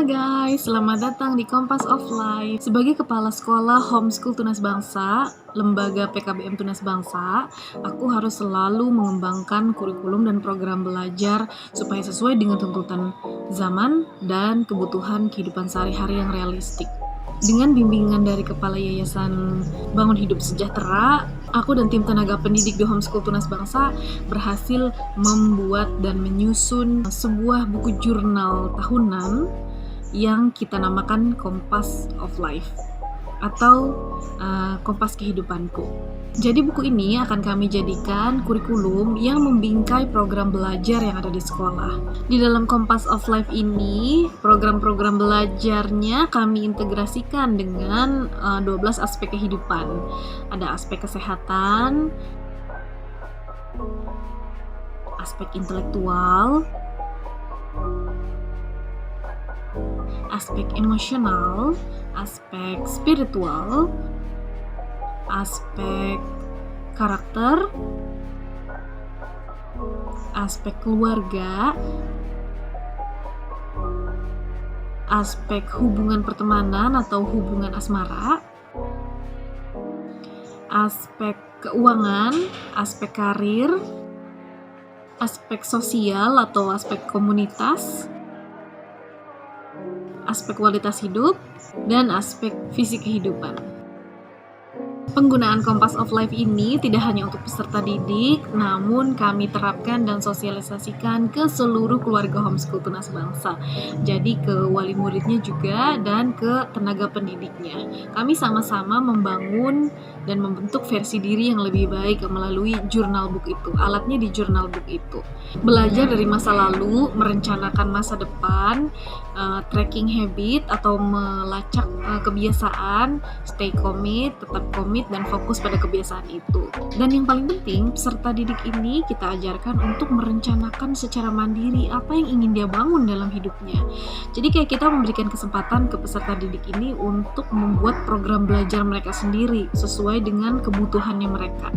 guys, selamat datang di Kompas of Life. Sebagai kepala sekolah homeschool Tunas Bangsa, lembaga PKBM Tunas Bangsa, aku harus selalu mengembangkan kurikulum dan program belajar supaya sesuai dengan tuntutan zaman dan kebutuhan kehidupan sehari-hari yang realistik. Dengan bimbingan dari Kepala Yayasan Bangun Hidup Sejahtera, aku dan tim tenaga pendidik di Homeschool Tunas Bangsa berhasil membuat dan menyusun sebuah buku jurnal tahunan yang kita namakan Kompas of Life atau Kompas Kehidupanku. Jadi buku ini akan kami jadikan kurikulum yang membingkai program belajar yang ada di sekolah. Di dalam Kompas of Life ini, program-program belajarnya kami integrasikan dengan 12 aspek kehidupan. Ada aspek kesehatan, aspek intelektual, aspek emosional, aspek spiritual, aspek karakter, aspek keluarga, aspek hubungan pertemanan atau hubungan asmara, aspek keuangan, aspek karir, aspek sosial atau aspek komunitas, aspek kualitas hidup, dan aspek fisik kehidupan. Penggunaan Kompas of Life ini tidak hanya untuk peserta didik, namun kami terapkan dan sosialisasikan ke seluruh keluarga homeschool Tunas Bangsa. Jadi ke wali muridnya juga dan ke tenaga pendidiknya. Kami sama-sama membangun dan membentuk versi diri yang lebih baik melalui jurnal book itu. Alatnya di jurnal book itu. Belajar dari masa lalu, merencanakan masa depan, tracking habit atau melacak kebiasaan, stay commit, tetap komit dan fokus pada kebiasaan itu. Dan yang paling penting, peserta didik ini kita ajarkan untuk merencanakan secara mandiri apa yang ingin dia bangun dalam hidupnya. Jadi kayak kita memberikan kesempatan ke peserta didik ini untuk membuat program belajar mereka sendiri sesuai dengan kebutuhannya mereka.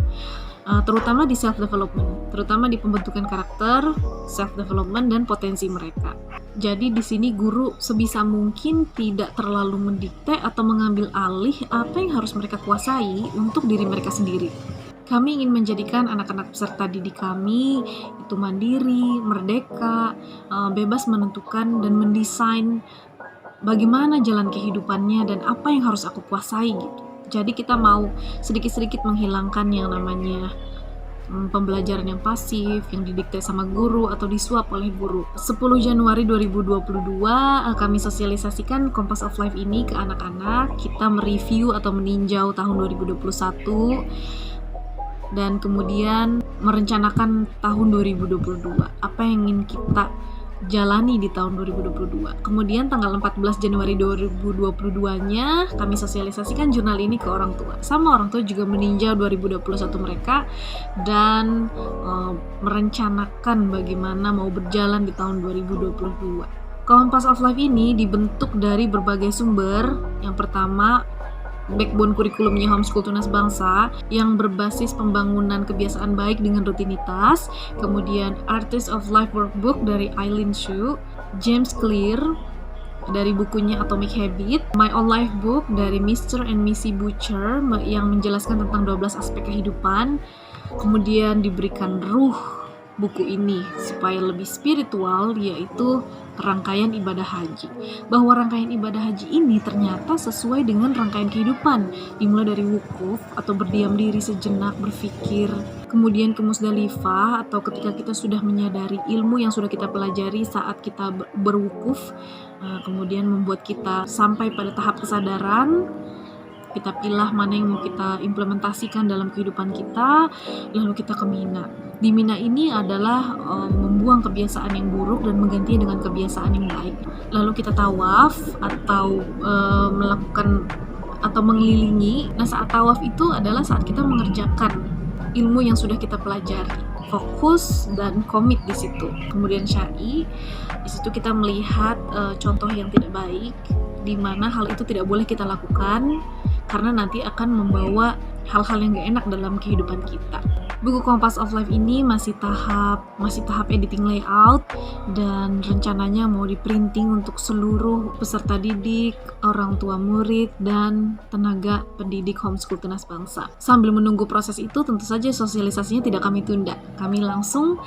Terutama di self-development, terutama di pembentukan karakter, self-development, dan potensi mereka. Jadi di sini guru sebisa mungkin tidak terlalu mendikte atau mengambil alih apa yang harus mereka kuasai untuk diri mereka sendiri. Kami ingin menjadikan anak-anak peserta didik kami itu mandiri, merdeka, bebas menentukan dan mendesain bagaimana jalan kehidupannya dan apa yang harus aku kuasai gitu. Jadi kita mau sedikit-sedikit menghilangkan yang namanya pembelajaran yang pasif, yang didikte sama guru atau disuap oleh guru. 10 Januari 2022 kami sosialisasikan Kompas of Life ini ke anak-anak. Kita mereview atau meninjau tahun 2021 dan kemudian merencanakan tahun 2022. Apa yang ingin kita jalani di tahun 2022. Kemudian tanggal 14 Januari 2022-nya kami sosialisasikan jurnal ini ke orang tua. Sama orang tua juga meninjau 2021 mereka dan merencanakan bagaimana mau berjalan di tahun 2022. Kompas of Life ini dibentuk dari berbagai sumber. Yang pertama, backbone kurikulumnya Homeschool Tunas Bangsa yang berbasis pembangunan kebiasaan baik dengan rutinitas, kemudian Artist of Life Workbook dari Eileen Shu, James Clear dari bukunya Atomic Habit, My Own Life Book dari Mr. and Missy Butcher yang menjelaskan tentang 12 aspek kehidupan, kemudian diberikan ruh buku ini supaya lebih spiritual, yaitu rangkaian ibadah haji. Bahwa rangkaian ibadah haji ini ternyata sesuai dengan rangkaian kehidupan, dimulai dari wukuf atau berdiam diri sejenak, berpikir, kemudian ke Musdalifah atau ketika kita sudah menyadari ilmu yang sudah kita pelajari saat kita berwukuf, kemudian membuat kita sampai pada tahap kesadaran. Kita pilih mana yang mau kita implementasikan dalam kehidupan kita, lalu kita ke Mina. Di Mina ini adalah membuang kebiasaan yang buruk dan menggantinya dengan kebiasaan yang baik. Lalu kita tawaf atau melakukan atau mengelilingi. Nah, saat tawaf itu adalah saat kita mengerjakan ilmu yang sudah kita pelajari. Fokus dan komit di situ. Kemudian syai, di situ kita melihat contoh yang tidak baik, di mana hal itu tidak boleh kita lakukan karena nanti akan membawa hal-hal yang gak enak dalam kehidupan kita. Buku Compass of Life ini masih tahap editing layout dan rencananya mau di-printing untuk seluruh peserta didik, orang tua murid, dan tenaga pendidik homeschool Tunas Bangsa. Sambil menunggu proses itu, tentu saja sosialisasinya tidak kami tunda. Kami langsung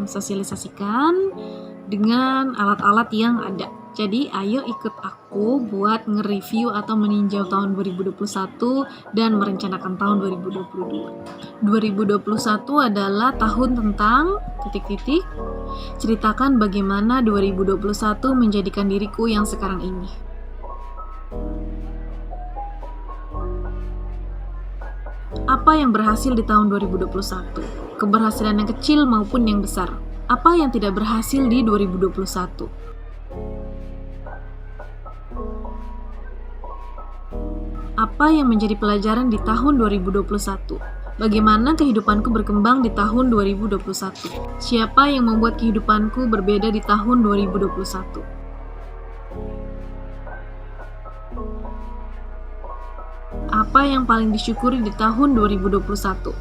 sosialisasikan dengan alat-alat yang ada. Jadi ayo ikut aku buat nge-review atau meninjau tahun 2021 dan merencanakan tahun 2022. 2021 adalah tahun tentang titik-titik. Ceritakan bagaimana 2021 menjadikan diriku yang sekarang ini. Apa yang berhasil di tahun 2021? Keberhasilan yang kecil maupun yang besar. Apa yang tidak berhasil di 2021? Apa yang menjadi pelajaran di tahun 2021? Bagaimana kehidupanku berkembang di tahun 2021? Siapa yang membuat kehidupanku berbeda di tahun 2021? Apa yang paling disyukuri di tahun 2021?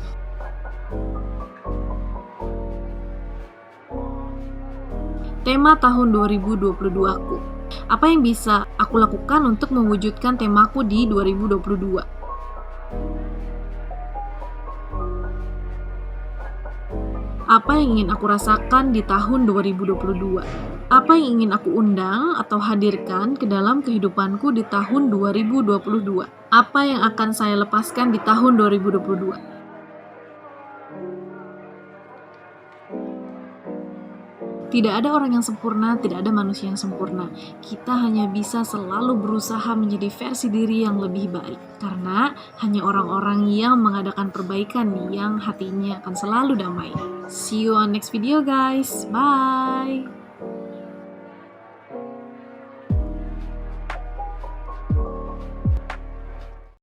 Tema tahun 2022-ku. Apa yang bisa aku lakukan untuk mewujudkan temaku di 2022? Apa yang ingin aku rasakan di tahun 2022? Apa yang ingin aku undang atau hadirkan ke dalam kehidupanku di tahun 2022? Apa yang akan saya lepaskan di tahun 2022? Tidak ada orang yang sempurna, tidak ada manusia yang sempurna. Kita hanya bisa selalu berusaha menjadi versi diri yang lebih baik. Karena hanya orang-orang yang mengadakan perbaikan yang hatinya akan selalu damai. See you on next video guys. Bye.